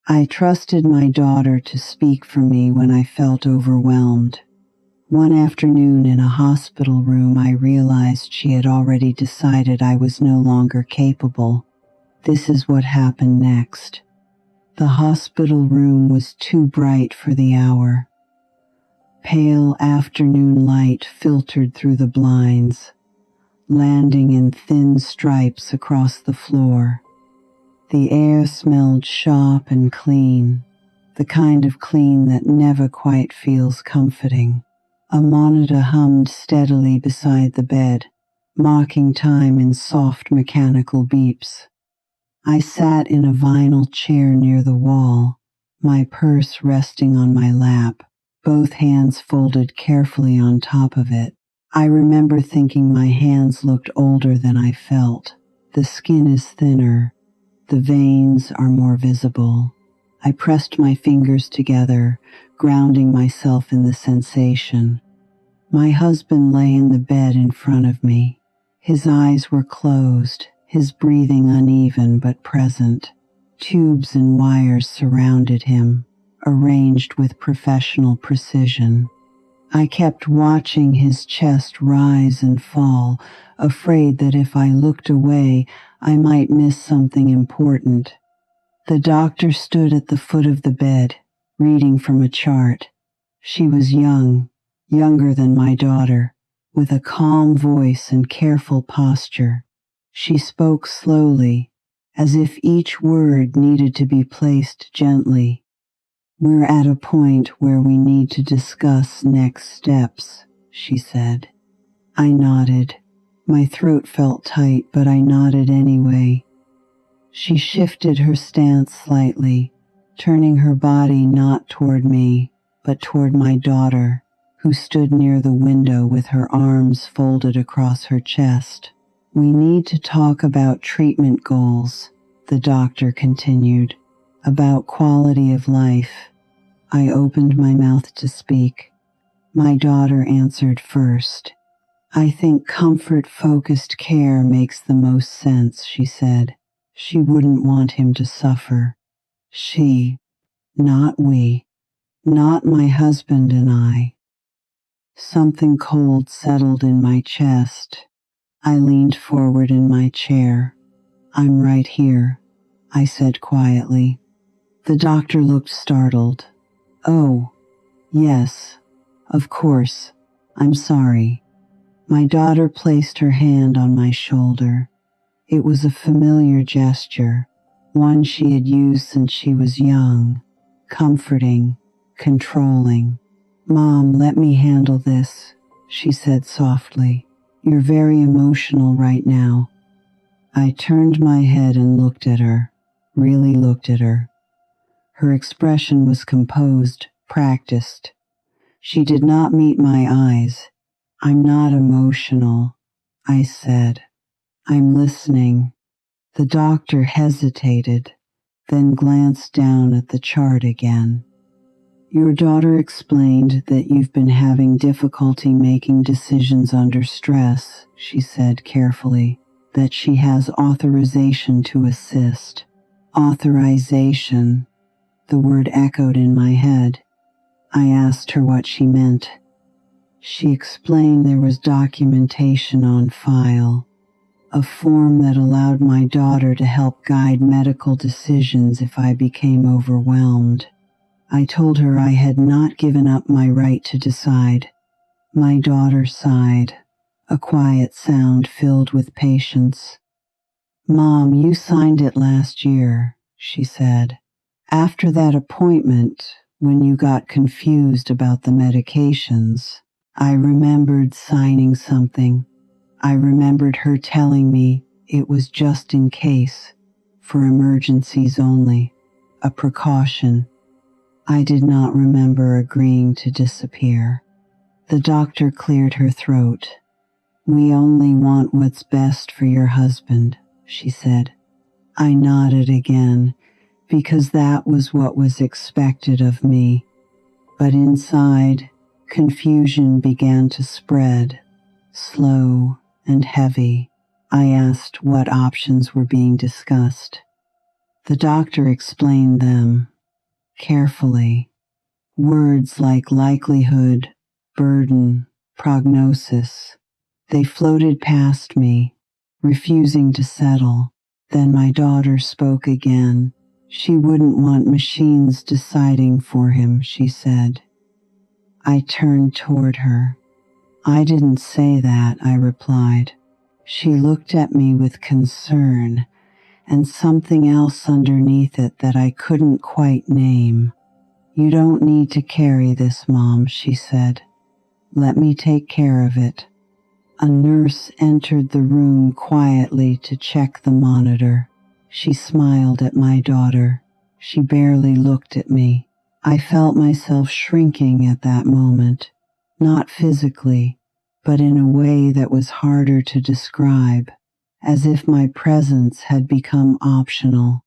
I trusted my daughter to speak for me when I felt overwhelmed. One afternoon in a hospital room, I realized she had already decided I was no longer capable. This is what happened next. The hospital room was too bright for the hour. Pale afternoon light filtered through the blinds, landing in thin stripes across the floor. The air smelled sharp and clean, the kind of clean that never quite feels comforting. A monitor hummed steadily beside the bed, marking time in soft mechanical beeps. I sat in a vinyl chair near the wall, my purse resting on my lap, both hands folded carefully on top of it. I remember thinking my hands looked older than I felt. The skin is thinner. The veins are more visible. I pressed my fingers together, grounding myself in the sensation. My husband lay in the bed in front of me. His eyes were closed, his breathing uneven but present. Tubes and wires surrounded him, arranged with professional precision. I kept watching his chest rise and fall, afraid that if I looked away, I might miss something important. The doctor stood at the foot of the bed, reading from a chart. She was young, younger than my daughter, with a calm voice and careful posture. She spoke slowly, as if each word needed to be placed gently. "We're at a point where we need to discuss next steps," she said. I nodded. My throat felt tight, but I nodded anyway. She shifted her stance slightly, turning her body not toward me, but toward my daughter, who stood near the window with her arms folded across her chest. "We need to talk about treatment goals," the doctor continued, "about quality of life." I opened my mouth to speak. My daughter answered first. "I think comfort-focused care makes the most sense," she said. "She wouldn't want him to suffer." She, not we, not my husband and I. Something cold settled in my chest. I leaned forward in my chair. "I'm right here," I said quietly. The doctor looked startled. "Oh, yes, of course. I'm sorry." My daughter placed her hand on my shoulder. It was a familiar gesture, one she had used since she was young, comforting, controlling. "Mom, let me handle this," she said softly. "You're very emotional right now." I turned my head and looked at her, really looked at her. Her expression was composed, practiced. She did not meet my eyes. "I'm not emotional," I said. "I'm listening." The doctor hesitated, then glanced down at the chart again. "Your daughter explained that you've been having difficulty making decisions under stress," she said carefully, "that she has authorization to assist." Authorization. The word echoed in my head. I asked her what she meant. She explained there was documentation on file, a form that allowed my daughter to help guide medical decisions if I became overwhelmed. I told her I had not given up my right to decide. My daughter sighed, a quiet sound filled with patience. "Mom, you signed it last year," she said. "After that appointment, when you got confused about the medications, I remembered signing something. I remembered her telling me it was just in case, for emergencies only, a precaution. I did not remember agreeing to disappear." The doctor cleared her throat. "We only want what's best for your husband," she said. I nodded again, because that was what was expected of me. But inside, confusion began to spread, slow and heavy. I asked what options were being discussed. The doctor explained them, carefully. Words like likelihood, burden, prognosis. They floated past me, refusing to settle. Then my daughter spoke again. She wouldn't want machines deciding for him, she said. I turned toward her. I didn't say that, I replied. She looked at me with concern and something else underneath it that I couldn't quite name. You don't need to carry this, Mom, she said. Let me take care of it. A nurse entered the room quietly to check the monitor. She smiled at my daughter. She barely looked at me. I felt myself shrinking at that moment, not physically, but in a way that was harder to describe, as if my presence had become optional.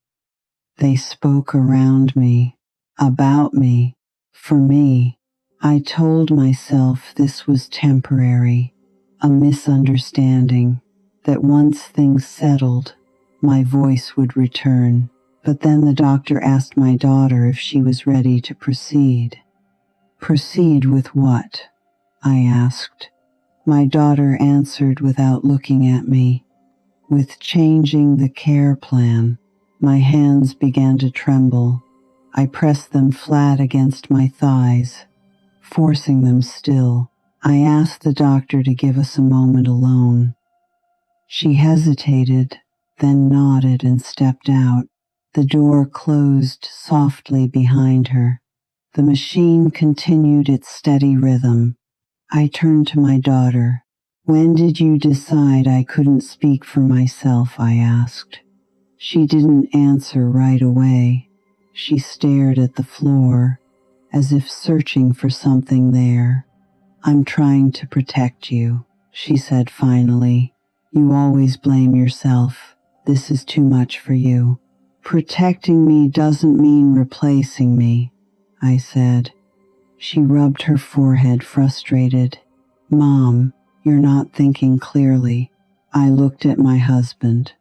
They spoke around me, about me, for me. I told myself this was temporary, a misunderstanding, that once things settled, my voice would return. But then the doctor asked my daughter if she was ready to proceed. Proceed with what? I asked. My daughter answered without looking at me. With changing the care plan. My hands began to tremble. I pressed them flat against my thighs, forcing them still. I asked the doctor to give us a moment alone. She hesitated, then nodded and stepped out. The door closed softly behind her. The machine continued its steady rhythm. I turned to my daughter. When did you decide I couldn't speak for myself? I asked. She didn't answer right away. She stared at the floor, as if searching for something there. I'm trying to protect you, she said finally. You always blame yourself. This is too much for you. Protecting me doesn't mean replacing me, I said. She rubbed her forehead, frustrated. Mom, you're not thinking clearly. I looked at my husband,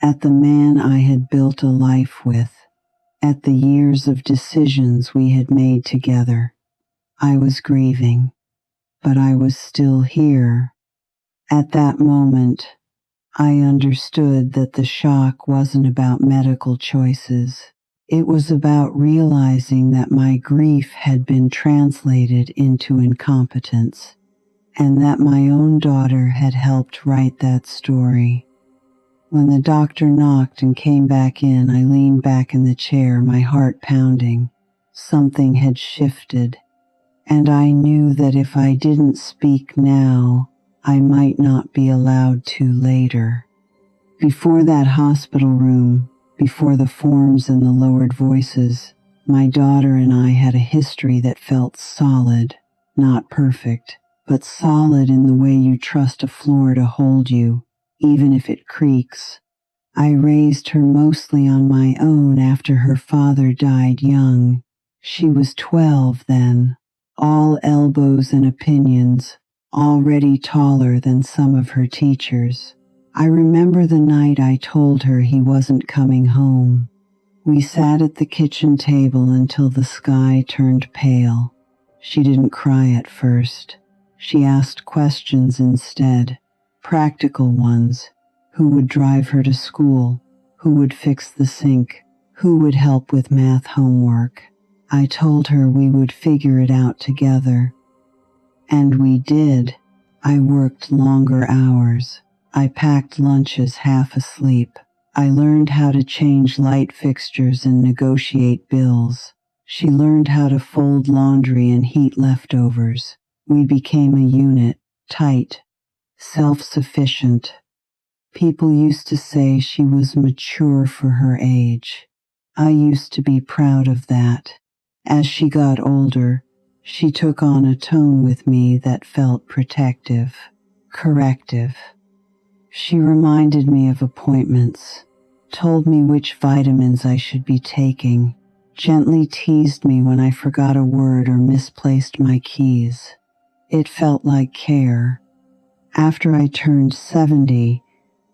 at the man I had built a life with, at the years of decisions we had made together. I was grieving, but I was still here. At that moment, I understood that the shock wasn't about medical choices. It was about realizing that my grief had been translated into incompetence, and that my own daughter had helped write that story. When the doctor knocked and came back in, I leaned back in the chair, my heart pounding. Something had shifted, and I knew that if I didn't speak now, I might not be allowed to later. Before that hospital room, before the forms and the lowered voices, my daughter and I had a history that felt solid, not perfect, but solid in the way you trust a floor to hold you, even if it creaks. I raised her mostly on my own after her father died young. She was 12 then, all elbows and opinions, already taller than some of her teachers. I remember the night I told her he wasn't coming home. We sat at the kitchen table until the sky turned pale. She didn't cry at first. She asked questions instead, practical ones. Who would drive her to school? Who would fix the sink? Who would help with math homework? I told her we would figure it out together. And we did. I worked longer hours. I packed lunches half asleep. I learned how to change light fixtures and negotiate bills. She learned how to fold laundry and heat leftovers. We became a unit, tight, self-sufficient. People used to say she was mature for her age. I used to be proud of that. As she got older, she took on a tone with me that felt protective, corrective. She reminded me of appointments, told me which vitamins I should be taking, gently teased me when I forgot a word or misplaced my keys. It felt like care. After I turned 70,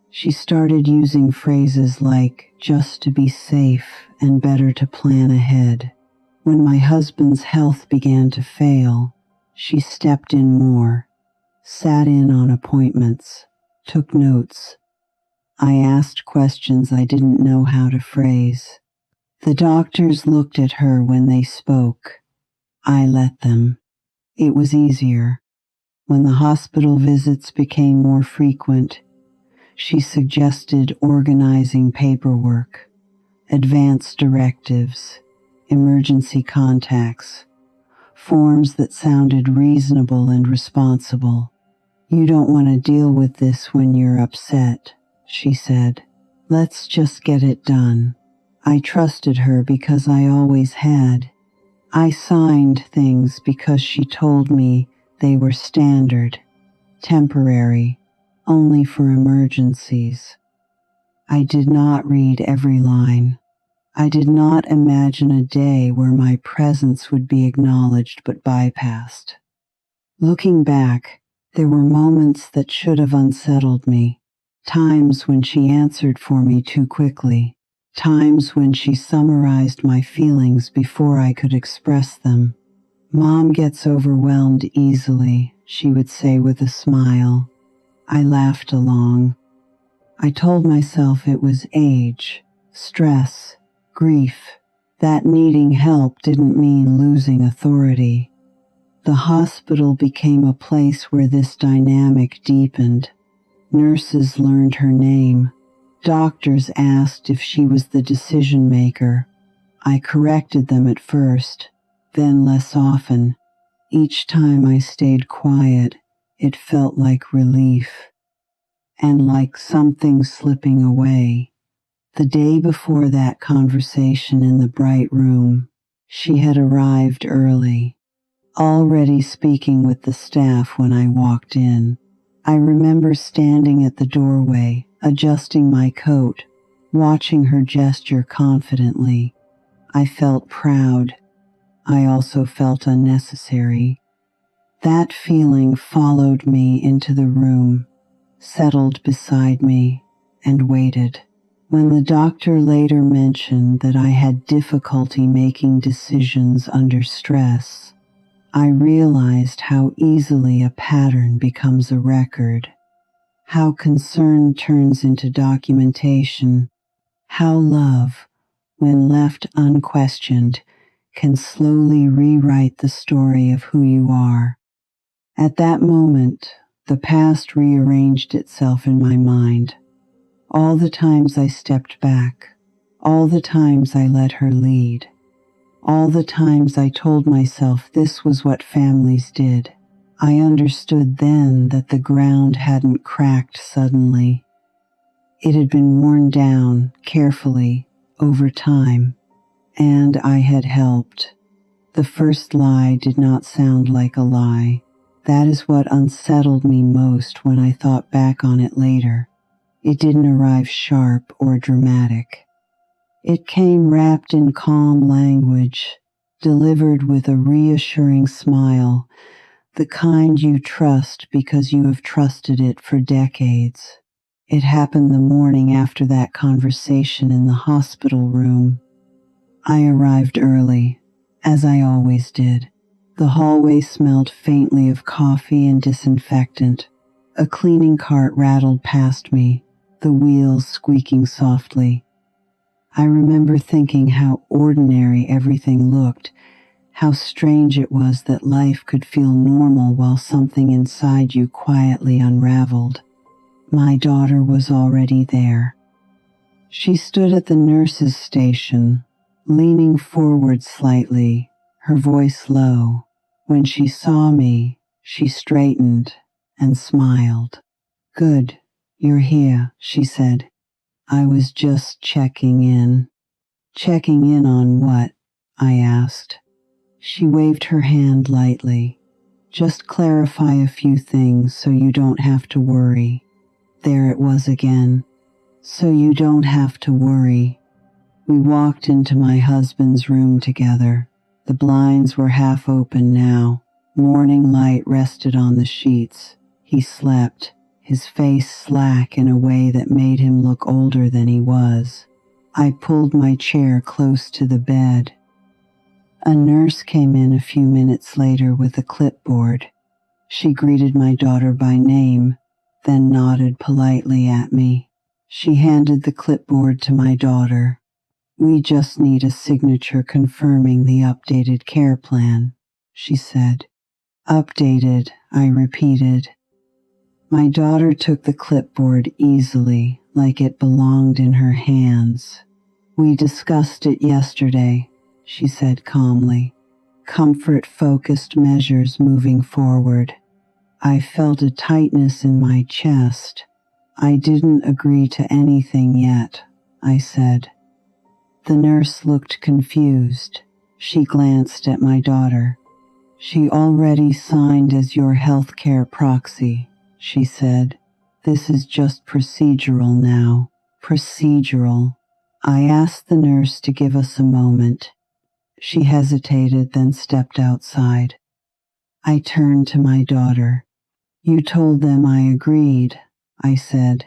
she started using phrases like just to be safe and better to plan ahead. When my husband's health began to fail, she stepped in more, sat in on appointments, took notes. I asked questions I didn't know how to phrase. The doctors looked at her when they spoke. I let them. It was easier. When the hospital visits became more frequent, she suggested organizing paperwork, advance directives, emergency contacts, forms that sounded reasonable and responsible. "You don't want to deal with this when you're upset," she said. "Let's just get it done." I trusted her because I always had. I signed things because she told me they were standard, temporary, only for emergencies. I did not read every line. I did not imagine a day where my presence would be acknowledged but bypassed. Looking back, there were moments that should have unsettled me, times when she answered for me too quickly, times when she summarized my feelings before I could express them. "Mom gets overwhelmed easily," she would say with a smile. I laughed along. I told myself it was age, stress, grief. That needing help didn't mean losing authority. The hospital became a place where this dynamic deepened. Nurses learned her name. Doctors asked if she was the decision maker. I corrected them at first, then less often. Each time I stayed quiet, it felt like relief, and like something slipping away. The day before that conversation in the bright room, she had arrived early, already speaking with the staff when I walked in. I remember standing at the doorway, adjusting my coat, watching her gesture confidently. I felt proud. I also felt unnecessary. That feeling followed me into the room, settled beside me, and waited. When the doctor later mentioned that I had difficulty making decisions under stress, I realized how easily a pattern becomes a record, how concern turns into documentation, how love, when left unquestioned, can slowly rewrite the story of who you are. At that moment, the past rearranged itself in my mind. All the times I stepped back, all the times I let her lead, all the times I told myself this was what families did. I understood then that the ground hadn't cracked suddenly. It had been worn down carefully over time, and I had helped. The first lie did not sound like a lie. That is what unsettled me most when I thought back on it later. It didn't arrive sharp or dramatic. It came wrapped in calm language, delivered with a reassuring smile, the kind you trust because you have trusted it for decades. It happened the morning after that conversation in the hospital room. I arrived early, as I always did. The hallway smelled faintly of coffee and disinfectant. A cleaning cart rattled past me, the wheels squeaking softly. I remember thinking how ordinary everything looked, how strange it was that life could feel normal while something inside you quietly unraveled. My daughter was already there. She stood at the nurse's station, leaning forward slightly, her voice low. When she saw me, she straightened and smiled. "Good, you're here," she said. "I was just checking in." "Checking in on what?" I asked. She waved her hand lightly. "Just clarify a few things so you don't have to worry." There it was again. So you don't have to worry. We walked into my husband's room together. The blinds were half open now. Morning light rested on the sheets. He slept, his face slack in a way that made him look older than he was. I pulled my chair close to the bed. A nurse came in a few minutes later with a clipboard. She greeted my daughter by name, then nodded politely at me. She handed the clipboard to my daughter. "We just need a signature confirming the updated care plan," she said. "Updated," I repeated. My daughter took the clipboard easily, like it belonged in her hands. "We discussed it yesterday," she said calmly. "Comfort-focused measures moving forward." I felt a tightness in my chest. "I didn't agree to anything yet," I said. The nurse looked confused. She glanced at my daughter. "She already signed as your healthcare proxy," she said. "This is just procedural now." Procedural. I asked the nurse to give us a moment. She hesitated, then stepped outside. I turned to my daughter. "You told them I agreed," I said.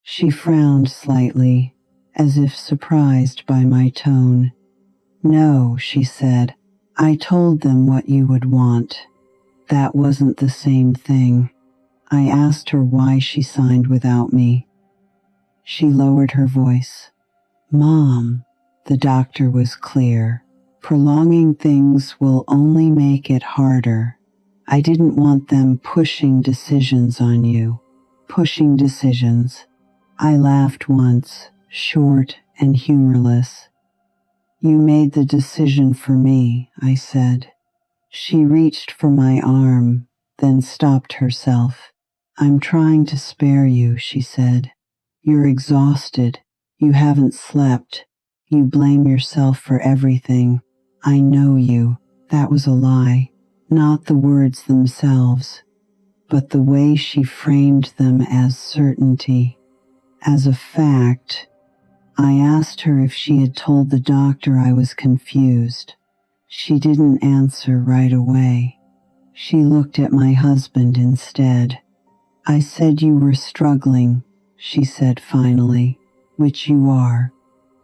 She frowned slightly, as if surprised by my tone. "No," she said. "I told them what you would want." That wasn't the same thing. I asked her why she signed without me. She lowered her voice. "Mom," the doctor was clear, "prolonging things will only make it harder. I didn't want them pushing decisions on you." Pushing decisions. I laughed once, short and humorless. "You made the decision for me," I said. She reached for my arm, then stopped herself. "I'm trying to spare you," she said. "You're exhausted. You haven't slept. You blame yourself for everything. I know you." That was a lie. Not the words themselves, but the way she framed them as certainty, as a fact. I asked her if she had told the doctor I was confused. She didn't answer right away. She looked at my husband instead. "I said you were struggling," she said finally, "which you are."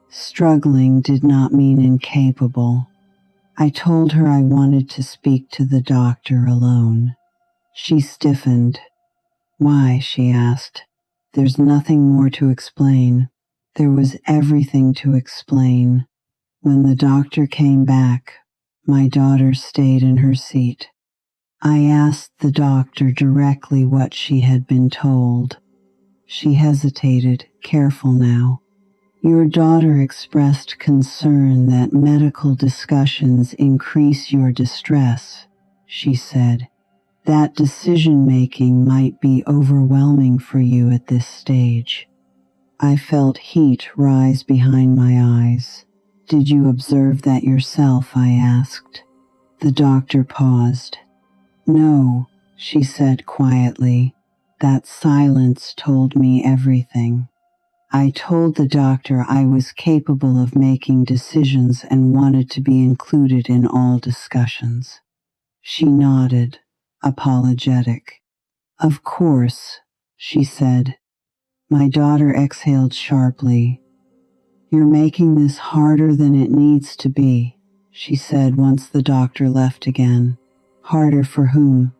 Struggling did not mean incapable. I told her I wanted to speak to the doctor alone. She stiffened. "Why?" she asked. "There's nothing more to explain." There was everything to explain. When the doctor came back, my daughter stayed in her seat. I asked the doctor directly what she had been told. She hesitated, careful now. "Your daughter expressed concern that medical discussions increase your distress," she said. "That decision-making might be overwhelming for you at this stage." I felt heat rise behind my eyes. "Did you observe that yourself?" I asked. The doctor paused. "No," she said quietly. "That silence told me everything." I told the doctor I was capable of making decisions and wanted to be included in all discussions. She nodded, apologetic. "Of course," she said. My daughter exhaled sharply. "You're making this harder than it needs to be," she said once the doctor left again. "Harder for whom?"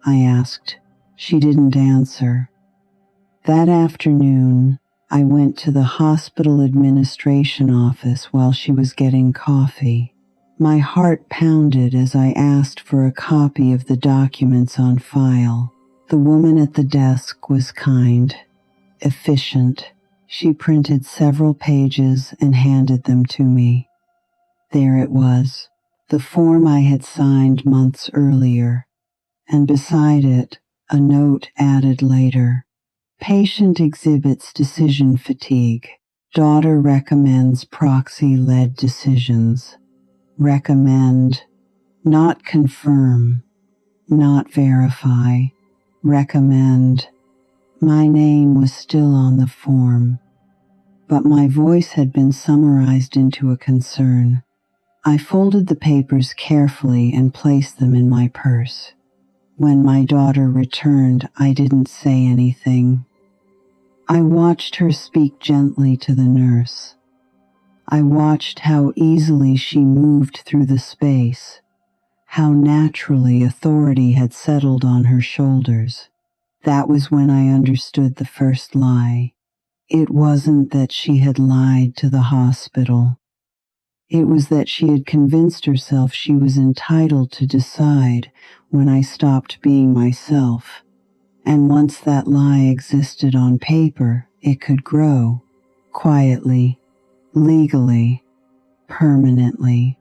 I asked. She didn't answer. That afternoon, I went to the hospital administration office while she was getting coffee. My heart pounded as I asked for a copy of the documents on file. The woman at the desk was kind, efficient. She printed several pages and handed them to me. There it was, the form I had signed months earlier, and beside it, a note added later. "Patient exhibits decision fatigue. Daughter recommends proxy-led decisions." Recommend, not confirm, not verify. Recommend. My name was still on the form, but my voice had been summarized into a concern. I folded the papers carefully and placed them in my purse. When my daughter returned, I didn't say anything. I watched her speak gently to the nurse. I watched how easily she moved through the space, how naturally authority had settled on her shoulders. That was when I understood the first lie. It wasn't that she had lied to the hospital. It was that she had convinced herself she was entitled to decide when I stopped being myself. And once that lie existed on paper, it could grow, quietly, legally, permanently.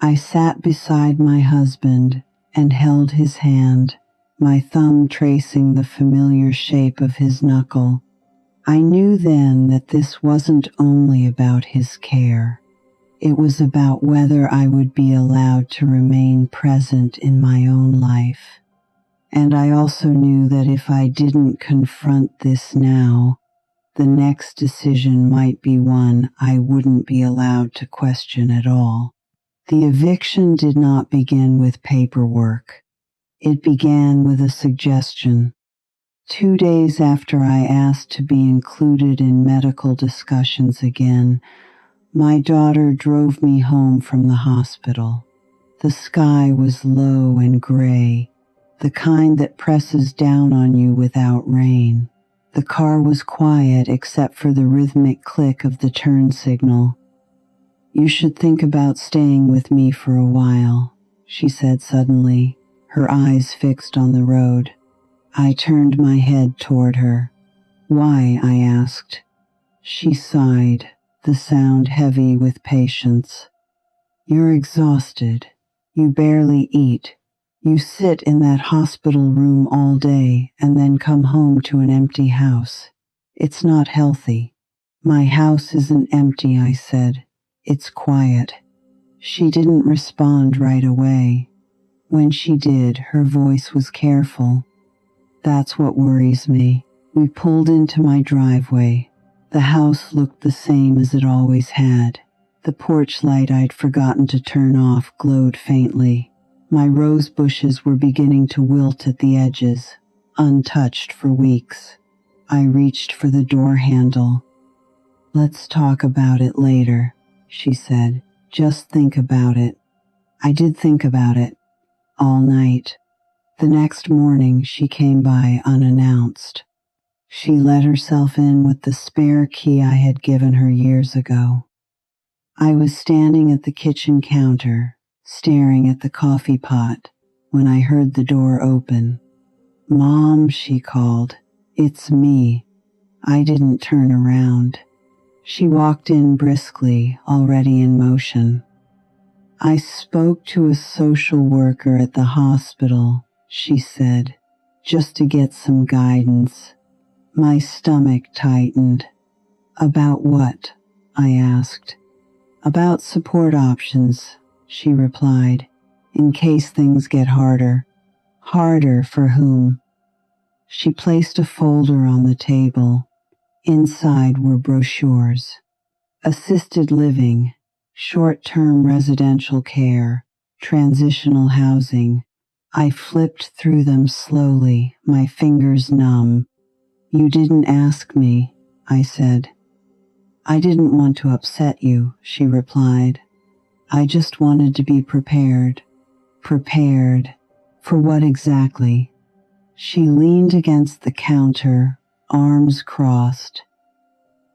I sat beside my husband and held his hand, my thumb tracing the familiar shape of his knuckle. I knew then that this wasn't only about his care. It was about whether I would be allowed to remain present in my own life. And I also knew that if I didn't confront this now, the next decision might be one I wouldn't be allowed to question at all. The eviction did not begin with paperwork. It began with a suggestion. 2 days after I asked to be included in medical discussions again, my daughter drove me home from the hospital. The sky was low and gray, the kind that presses down on you without rain. The car was quiet except for the rhythmic click of the turn signal. "You should think about staying with me for a while," she said suddenly, her eyes fixed on the road. I turned my head toward her. "Why?" I asked. She sighed, the sound heavy with patience. "You're exhausted. You barely eat. You sit in that hospital room all day and then come home to an empty house. It's not healthy." "My house isn't empty," I said. "It's quiet." She didn't respond right away. When she did, her voice was careful. "That's what worries me." We pulled into my driveway. The house looked the same as it always had. The porch light I'd forgotten to turn off glowed faintly. My rose bushes were beginning to wilt at the edges, untouched for weeks. I reached for the door handle. "Let's talk about it later," she said. "Just think about it." I did think about it. All night. The next morning she came by unannounced. She let herself in with the spare key I had given her years ago. I was standing at the kitchen counter, staring at the coffee pot, when I heard the door open. "Mom," she called. "It's me." I didn't turn around. She walked in briskly, already in motion. "I spoke to a social worker at the hospital," she said, "just to get some guidance." My stomach tightened. "About what?" I asked. "About support options," she replied, "in case things get harder." "Harder for whom?" She placed a folder on the table. Inside were brochures. Assisted living, short-term residential care, transitional housing. I flipped through them slowly, my fingers numb. "You didn't ask me," I said. "I didn't want to upset you," she replied. "I just wanted to be prepared." "Prepared? For what exactly?" She leaned against the counter, arms crossed.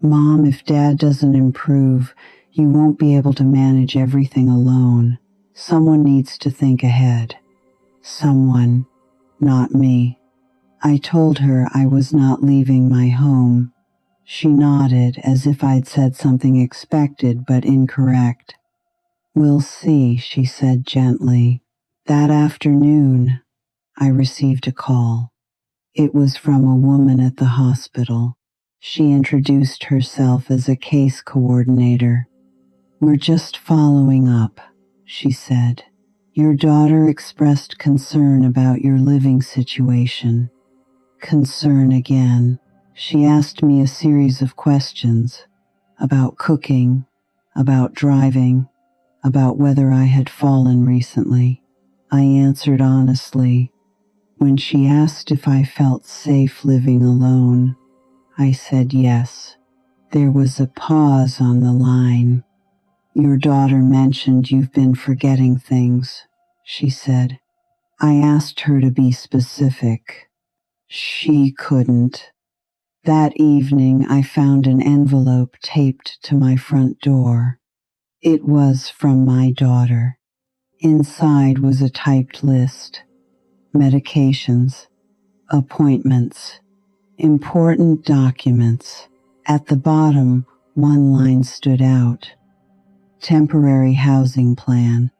"Mom, if Dad doesn't improve, you won't be able to manage everything alone. Someone needs to think ahead." Someone, not me. I told her I was not leaving my home. She nodded as if I'd said something expected but incorrect. "We'll see," she said gently. That afternoon, I received a call. It was from a woman at the hospital. She introduced herself as a case coordinator. "We're just following up," she said. "Your daughter expressed concern about your living situation." Concern again. She asked me a series of questions about cooking, about driving, about whether I had fallen recently. I answered honestly. When she asked if I felt safe living alone, I said yes. There was a pause on the line. "Your daughter mentioned you've been forgetting things," she said. I asked her to be specific. She couldn't. That evening, I found an envelope taped to my front door. It was from my daughter. Inside was a typed list: medications, appointments, important documents. At the bottom, one line stood out: temporary housing plan.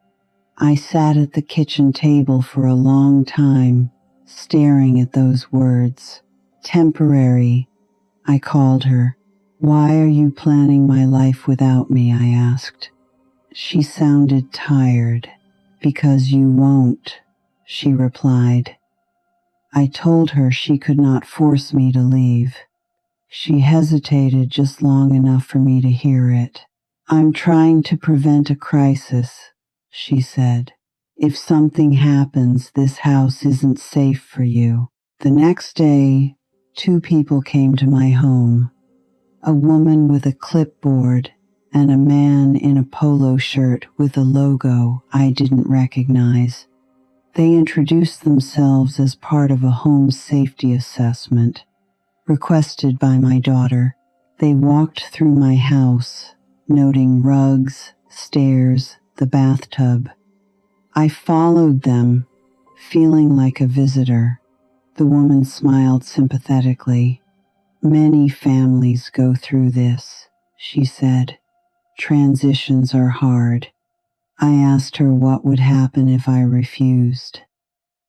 I sat at the kitchen table for a long time, staring at those words. Temporary, I called her. "Why are you planning my life without me?" I asked. She sounded tired. "Because you won't," she replied. I told her she could not force me to leave. She hesitated just long enough for me to hear it. "I'm trying to prevent a crisis," she said. "If something happens, this house isn't safe for you." The next day, 2 people came to my home: a woman with a clipboard and a man in a polo shirt with a logo I didn't recognize. They introduced themselves as part of a home safety assessment requested by my daughter. They walked through my house, noting rugs, stairs, the bathtub. I followed them, feeling like a visitor. The woman smiled sympathetically. "Many families go through this," she said. "Transitions are hard." I asked her what would happen if I refused.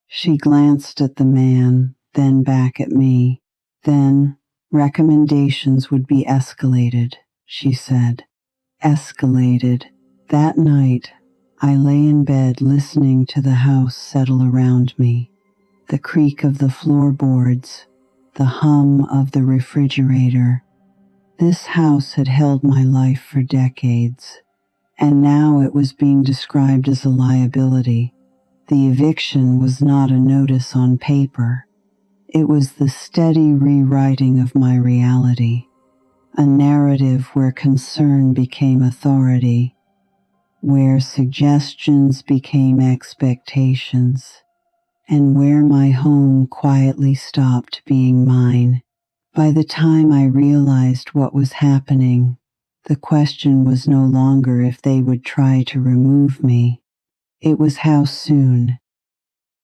She glanced at the man, then back at me. "Then recommendations would be escalated," she said. Escalated. That night, I lay in bed listening to the house settle around me. The creak of the floorboards, the hum of the refrigerator. This house had held my life for decades, and now it was being described as a liability. The eviction was not a notice on paper. It was the steady rewriting of my reality, a narrative where concern became authority, where suggestions became expectations, and where my home quietly stopped being mine. By the time I realized what was happening, the question was no longer if they would try to remove me. It was how soon.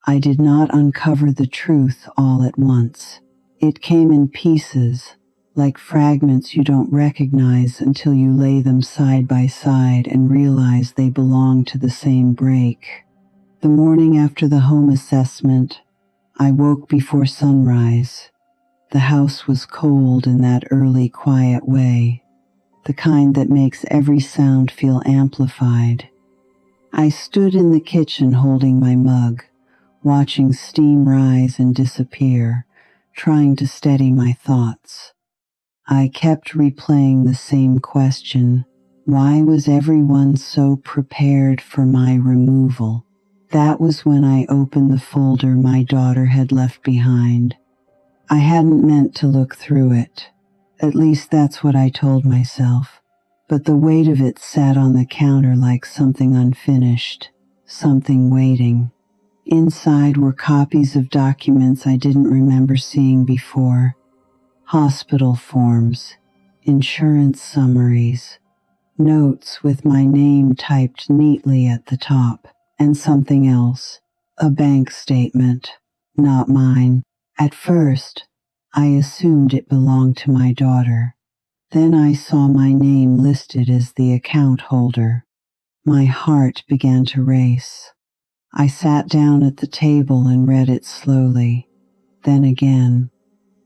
I did not uncover the truth all at once. It came in pieces, like fragments you don't recognize until you lay them side by side and realize they belong to the same break. The morning after the home assessment, I woke before sunrise. The house was cold in that early, quiet way, the kind that makes every sound feel amplified. I stood in the kitchen holding my mug, watching steam rise and disappear, trying to steady my thoughts. I kept replaying the same question: why was everyone so prepared for my removal? That was when I opened the folder my daughter had left behind. I hadn't meant to look through it. At least that's what I told myself. But the weight of it sat on the counter like something unfinished, something waiting. Inside were copies of documents I didn't remember seeing before: hospital forms, insurance summaries, notes with my name typed neatly at the top, and something else, a bank statement, not mine. At first, I assumed it belonged to my daughter. Then I saw my name listed as the account holder. My heart began to race. I sat down at the table and read it slowly. Then again.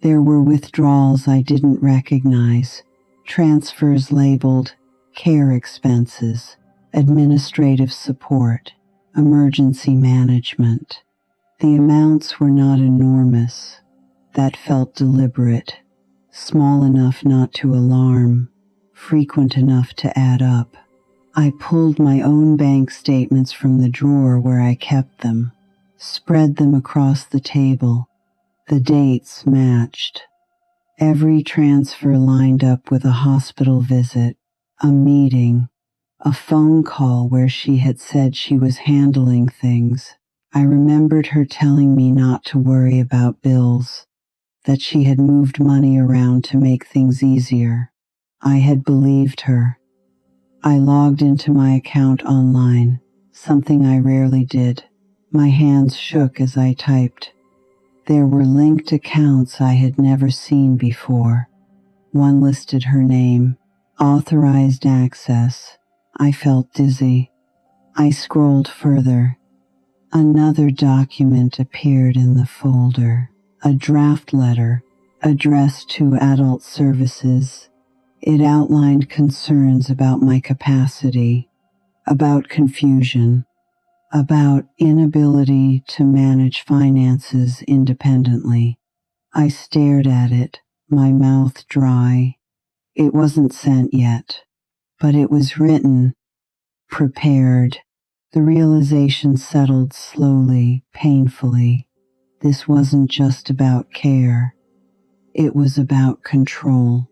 There were withdrawals I didn't recognize, transfers labeled care expenses, administrative support, emergency management. The amounts were not enormous. That felt deliberate, small enough not to alarm, frequent enough to add up. I pulled my own bank statements from the drawer where I kept them, spread them across the table. The dates matched. Every transfer lined up with a hospital visit, a meeting, a phone call where she had said she was handling things. I remembered her telling me not to worry about bills, that she had moved money around to make things easier. I had believed her. I logged into my account online, something I rarely did. My hands shook as I typed. There were linked accounts I had never seen before. One listed her name, authorized access. I felt dizzy. I scrolled further. Another document appeared in the folder, a draft letter addressed to Adult Services. It outlined concerns about my capacity, about confusion, about inability to manage finances independently. I stared at it, my mouth dry. It wasn't sent yet, but it was written, prepared. The realization settled slowly, painfully. This wasn't just about care. It was about control.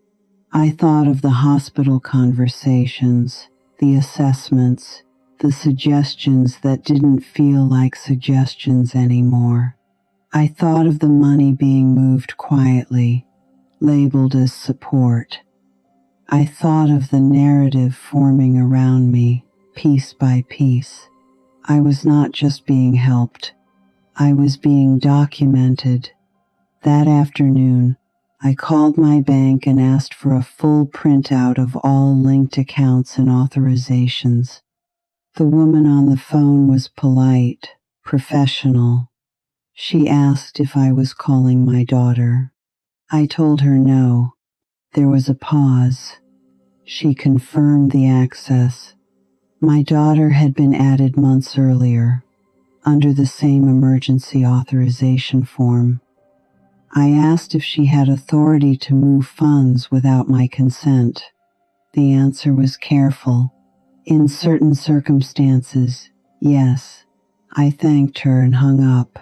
I thought of the hospital conversations, the assessments, the suggestions that didn't feel like suggestions anymore. I thought of the money being moved quietly, labeled as support. I thought of the narrative forming around me, piece by piece. I was not just being helped. I was being documented. That afternoon, I called my bank and asked for a full printout of all linked accounts and authorizations. The woman on the phone was polite, professional. She asked if I was calling my daughter. I told her no. There was a pause. She confirmed the access. My daughter had been added months earlier, under the same emergency authorization form. I asked if she had authority to move funds without my consent. The answer was careful. In certain circumstances, yes. I thanked her and hung up.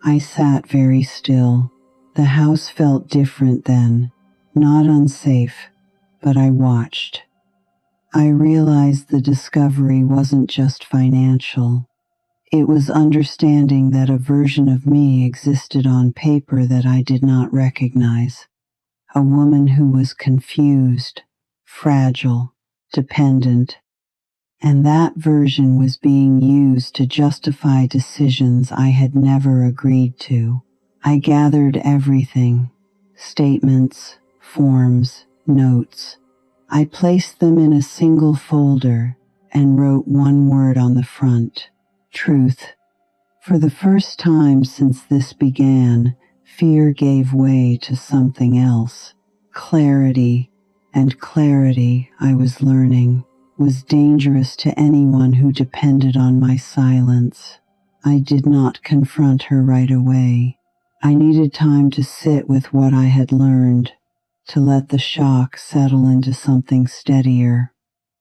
I sat very still. The house felt different then, not unsafe, but I watched. I realized the discovery wasn't just financial. It was understanding that a version of me existed on paper that I did not recognize. A woman who was confused, fragile, dependent, and that version was being used to justify decisions I had never agreed to. I gathered everything, statements, forms, notes. I placed them in a single folder and wrote one word on the front. Truth. For the first time since this began, fear gave way to something else. Clarity. And clarity, I was learning, was dangerous to anyone who depended on my silence. I did not confront her right away. I needed time to sit with what I had learned, to let the shock settle into something steadier.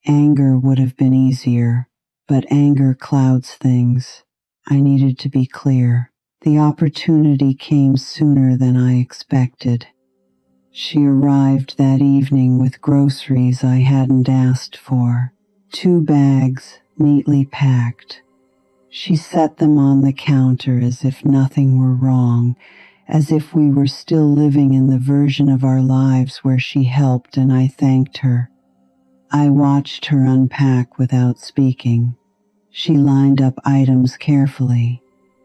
Anger would have been easier, but anger clouds things. I needed to be clear. The opportunity came sooner than I expected. She arrived that evening with groceries I hadn't asked for. 2 bags, neatly packed. She set them on the counter as if nothing were wrong, as if we were still living in the version of our lives where she helped and I thanked her. I watched her unpack without speaking. She lined up items carefully.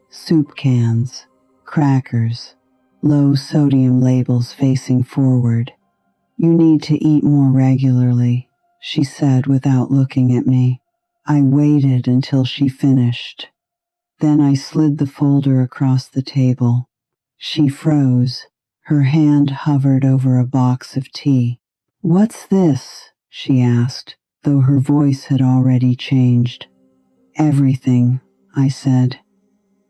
Soup cans, crackers, low sodium labels facing forward. You need to eat more regularly, she said without looking at me. I waited until she finished. Then I slid the folder across the table. She froze. Her hand hovered over a box of tea. "What's this?" she asked, though her voice had already changed. "Everything," I said.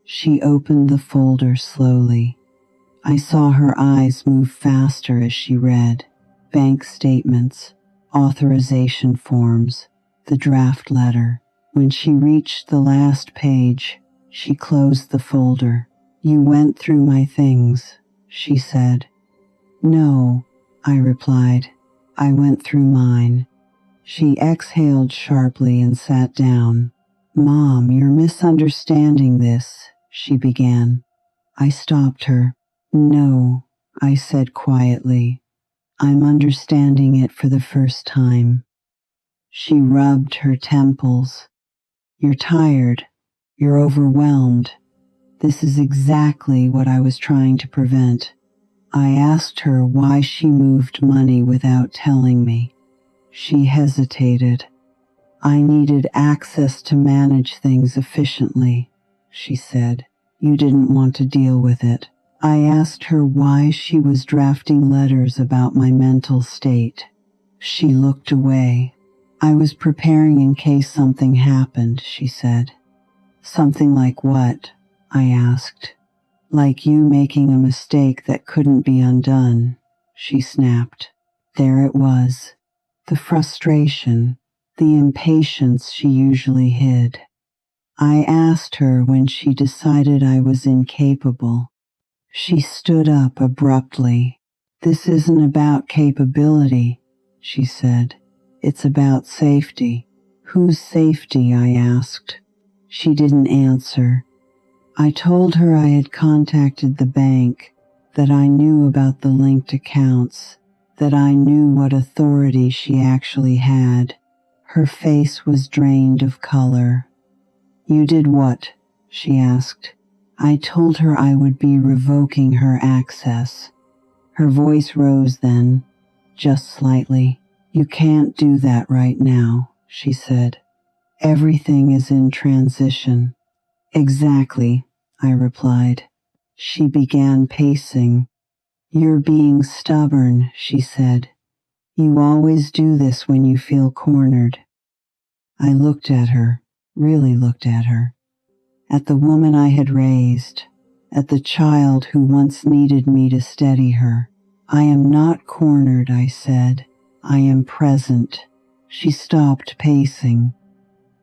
She opened the folder slowly. I saw her eyes move faster as she read. Bank statements, authorization forms, the draft letter. When she reached the last page, she closed the folder. "You went through my things," she said. No, I replied. I went through mine. She exhaled sharply and sat down. Mom, you're misunderstanding this, she began. I stopped her. No, I said quietly. I'm understanding it for the first time. She rubbed her temples. You're tired. You're overwhelmed. This is exactly what I was trying to prevent. I asked her why she moved money without telling me. She hesitated. I needed access to manage things efficiently, she said. You didn't want to deal with it. I asked her why she was drafting letters about my mental state. She looked away. I was preparing in case something happened, she said. Something like what? I asked. Like you making a mistake that couldn't be undone, she snapped. There it was. The frustration, the impatience she usually hid. I asked her when she decided I was incapable. She stood up abruptly. This isn't about capability, she said. It's about safety. Whose safety? I asked. She didn't answer. I told her I had contacted the bank, that I knew about the linked accounts, that I knew what authority she actually had. Her face was drained of color. You did what? She asked. I told her I would be revoking her access. Her voice rose then, just slightly. You can't do that right now, she said. Everything is in transition. Exactly, I replied. She began pacing. You're being stubborn, she said. You always do this when you feel cornered. I looked at her, really looked at her. At the woman I had raised, at the child who once needed me to steady her. I am not cornered, I said. I am present. She stopped pacing.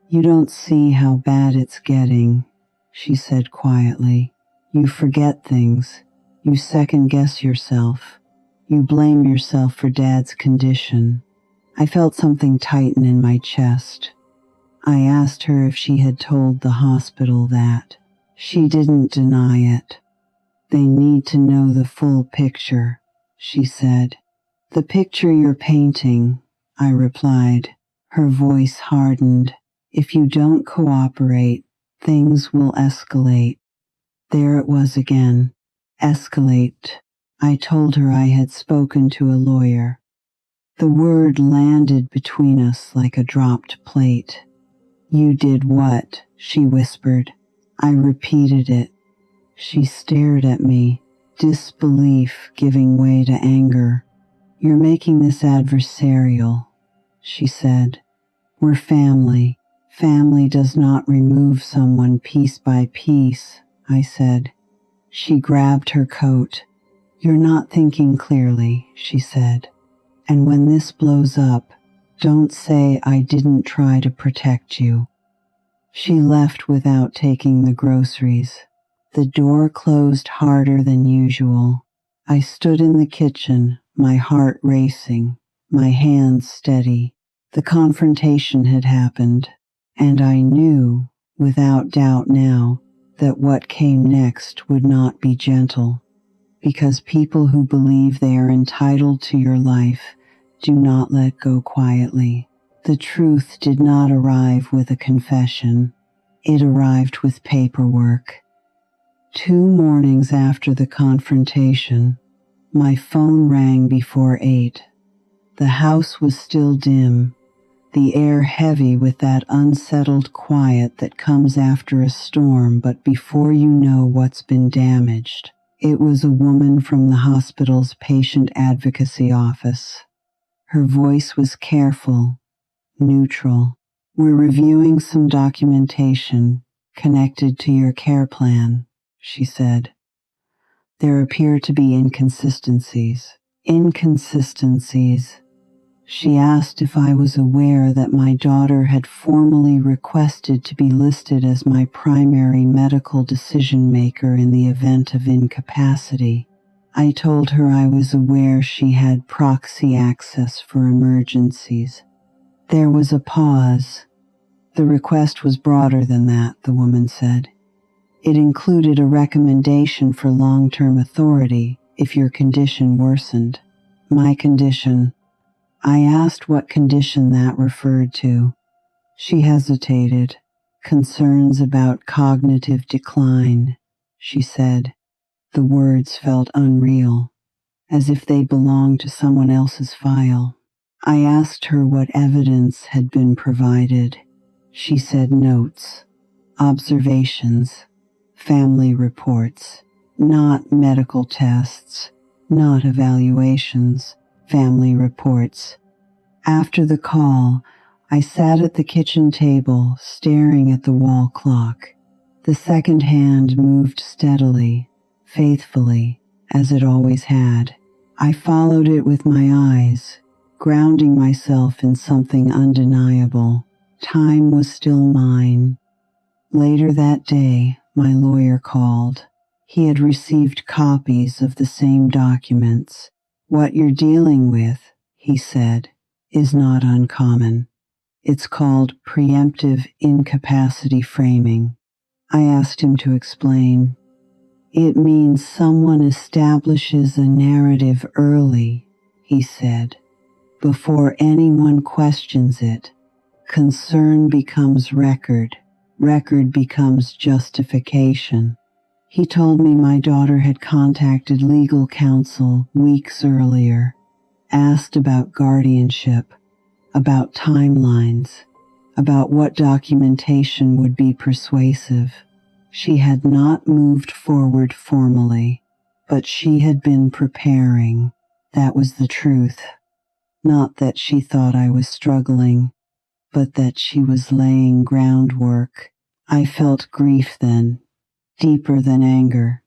You don't see how bad it's getting, she said quietly. You forget things. You second-guess yourself. You blame yourself for Dad's condition. I felt something tighten in my chest. I asked her if she had told the hospital that. She didn't deny it. They need to know the full picture, she said. The picture you're painting, I replied. Her voice hardened. If you don't cooperate, things will escalate. There it was again. Escalate. I told her I had spoken to a lawyer. The word landed between us like a dropped plate. You did what? She whispered. I repeated it. She stared at me, disbelief giving way to anger. You're making this adversarial, she said. We're family. Family does not remove someone piece by piece, I said. She grabbed her coat. You're not thinking clearly, she said. And when this blows up, don't say I didn't try to protect you. She left without taking the groceries. The door closed harder than usual. I stood in the kitchen, my heart racing, my hands steady. The confrontation had happened, and I knew, without doubt now, that what came next would not be gentle, because people who believe they are entitled to your life do not let go quietly. The truth did not arrive with a confession. It arrived with paperwork. 2 mornings after the confrontation, my phone rang before 8. The house was still dim, the air heavy with that unsettled quiet that comes after a storm but before you know what's been damaged. It was a woman from the hospital's patient advocacy office. Her voice was careful, neutral. We're reviewing some documentation connected to your care plan, she said. There appear to be inconsistencies. Inconsistencies. She asked if I was aware that my daughter had formally requested to be listed as my primary medical decision maker in the event of incapacity. I told her I was aware she had proxy access for emergencies. There was a pause. The request was broader than that, the woman said. It included a recommendation for long-term authority if your condition worsened. My condition. I asked what condition that referred to. She hesitated. Concerns about cognitive decline, she said. The words felt unreal, as if they belonged to someone else's file. I asked her what evidence had been provided. She said notes, observations, family reports, not medical tests, not evaluations, family reports. After the call, I sat at the kitchen table, staring at the wall clock. The second hand moved steadily, faithfully, as it always had. I followed it with my eyes, grounding myself in something undeniable. Time was still mine. Later that day, my lawyer called. He had received copies of the same documents. What you're dealing with, he said, is not uncommon. It's called preemptive incapacity framing. I asked him to explain. It means someone establishes a narrative early, he said, before anyone questions it. Concern becomes record. Record becomes justification. He told me my daughter had contacted legal counsel weeks earlier, asked about guardianship, about timelines, about what documentation would be persuasive. She had not moved forward formally, but she had been preparing. That was the truth. Not that she thought I was struggling, but that she was laying groundwork. I felt grief then, deeper than anger.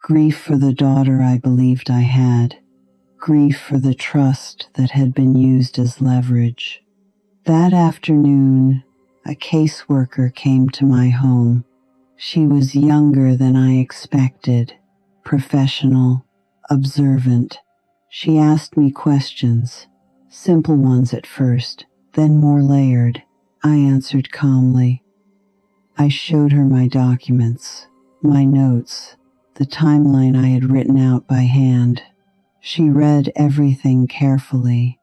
Grief for the daughter I believed I had. Grief for the trust that had been used as leverage. That afternoon, a caseworker came to my home. She was younger than I expected, professional, observant. She asked me questions, simple ones at first, then more layered. I answered calmly. I showed her my documents, my notes, the timeline I had written out by hand. She read everything carefully.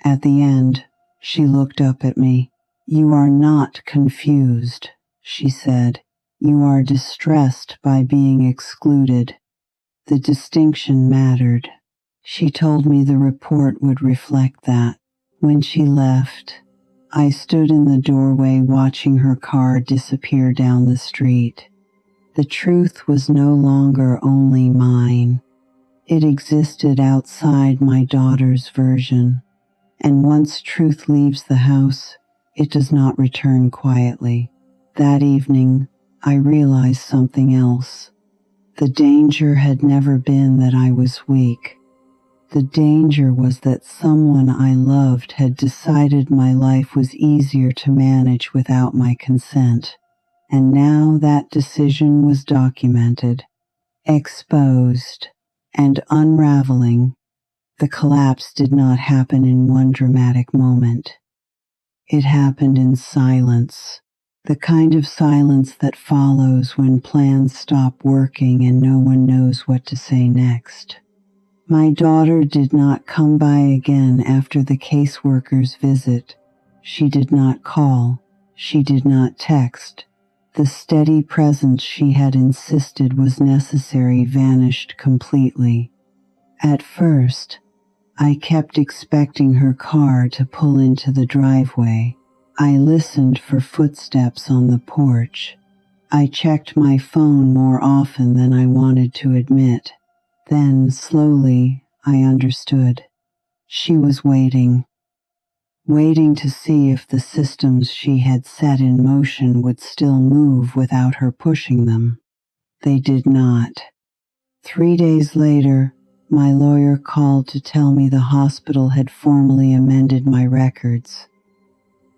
At the end, she looked up at me. You are not confused, she said. You are distressed by being excluded. The distinction mattered. She told me the report would reflect that. When she left, I stood in the doorway watching her car disappear down the street. The truth was no longer only mine. It existed outside my daughter's version. And once truth leaves the house, it does not return quietly. That evening, I realized something else. The danger had never been that I was weak. The danger was that someone I loved had decided my life was easier to manage without my consent. And now that decision was documented, exposed, and unraveling. The collapse did not happen in one dramatic moment. It happened in silence, the kind of silence that follows when plans stop working and no one knows what to say next. My daughter did not come by again after the caseworker's visit. She did not call. She did not text. The steady presence she had insisted was necessary vanished completely. At first, I kept expecting her car to pull into the driveway. I listened for footsteps on the porch. I checked my phone more often than I wanted to admit. Then, slowly, I understood. She was waiting to see if the systems she had set in motion would still move without her pushing them. They did not. 3 days later, my lawyer called to tell me the hospital had formally amended my records.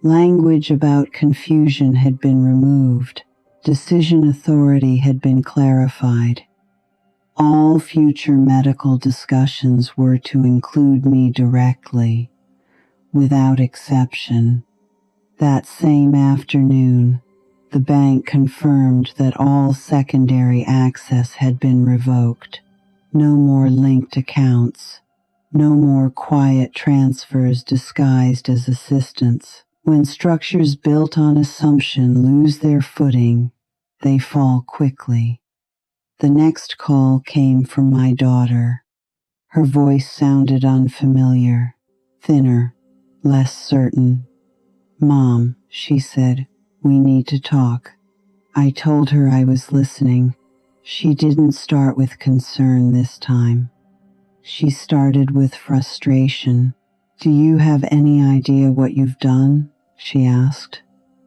Language about confusion had been removed. Decision authority had been clarified. All future medical discussions were to include me directly, without exception. That same afternoon, the bank confirmed that all secondary access had been revoked. No more linked accounts. No more quiet transfers disguised as assistance. When structures built on assumption lose their footing, they fall quickly. The next call came from my daughter. Her voice sounded unfamiliar, thinner, less certain. "Mom," she said, "we need to talk." I told her I was listening. She didn't start with concern this time. She started with frustration. "Do you have any idea what you've done?" she asked.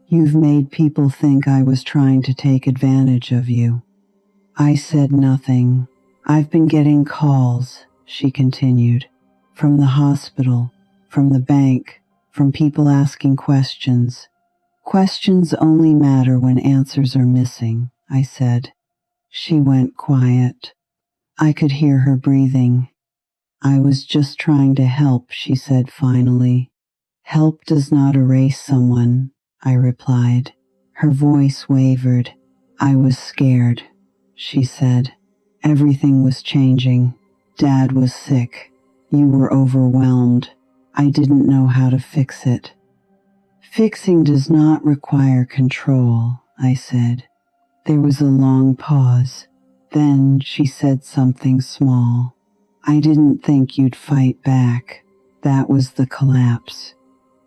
"You've made people think I was trying to take advantage of you." I said nothing. "I've been getting calls," she continued, "from the hospital, from the bank, from people asking questions. Questions only matter when answers are missing," I said. She went quiet. I could hear her breathing. "I was just trying to help," she said finally. "Help does not erase someone," I replied. Her voice wavered. "I was scared," she said. "Everything was changing. Dad was sick. You were overwhelmed. I didn't know how to fix it." "Fixing does not require control," I said. There was a long pause. Then she said something small. "I didn't think you'd fight back." That was the collapse.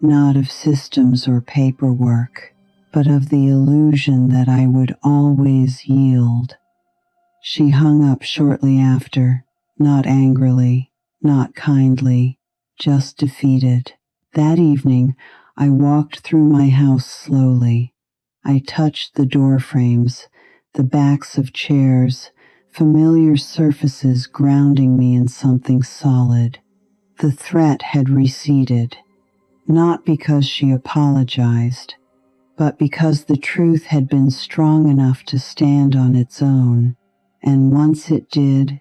Not of systems or paperwork, but of the illusion that I would always yield. She hung up shortly after, not angrily, not kindly, just defeated. That evening, I walked through my house slowly. I touched the door frames, the backs of chairs, familiar surfaces grounding me in something solid. The threat had receded, not because she apologized, but because the truth had been strong enough to stand on its own. And once it did,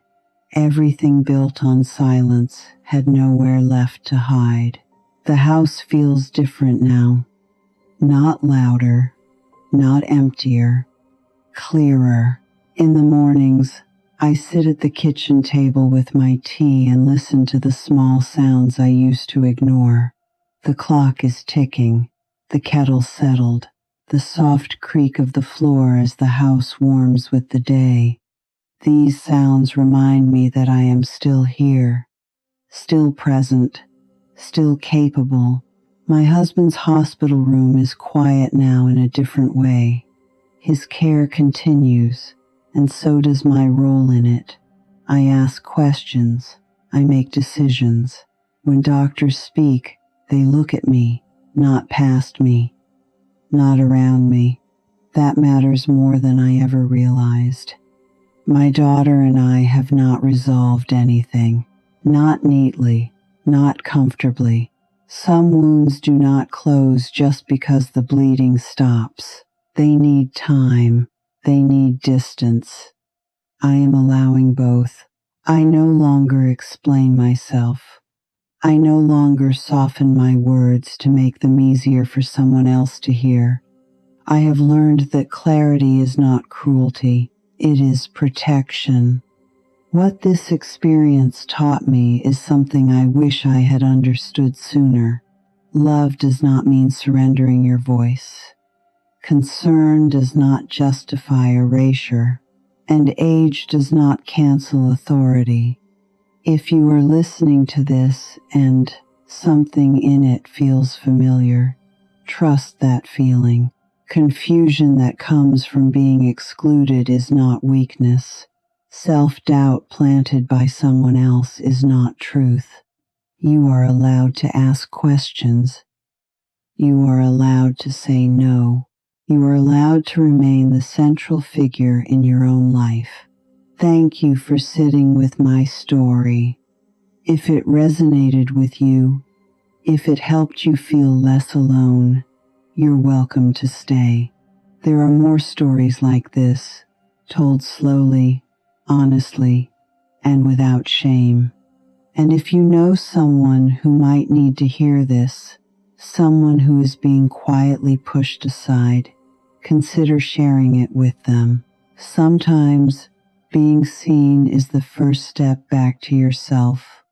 everything built on silence had nowhere left to hide. The house feels different now. Not louder, not emptier, clearer. In the mornings, I sit at the kitchen table with my tea and listen to the small sounds I used to ignore. The clock is ticking, the kettle settled, the soft creak of the floor as the house warms with the day. These sounds remind me that I am still here, still present, still capable. My husband's hospital room is quiet now in a different way. His care continues, and so does my role in it. I ask questions. I make decisions. When doctors speak, they look at me, not past me, not around me. That matters more than I ever realized. My daughter and I have not resolved anything. Not neatly, not comfortably. Some wounds do not close just because the bleeding stops. They need time. They need distance. I am allowing both. I no longer explain myself. I no longer soften my words to make them easier for someone else to hear. I have learned that clarity is not cruelty. It is protection. What this experience taught me is something I wish I had understood sooner. Love does not mean surrendering your voice. Concern does not justify erasure, and age does not cancel authority. If you are listening to this and something in it feels familiar, trust that feeling. Confusion that comes from being excluded is not weakness. Self-doubt planted by someone else is not truth. You are allowed to ask questions. You are allowed to say no. You are allowed to remain the central figure in your own life. Thank you for sitting with my story. If it resonated with you, if it helped you feel less alone, you're welcome to stay. There are more stories like this, told slowly, honestly, and without shame. And if you know someone who might need to hear this, someone who is being quietly pushed aside, consider sharing it with them. Sometimes being seen is the first step back to yourself.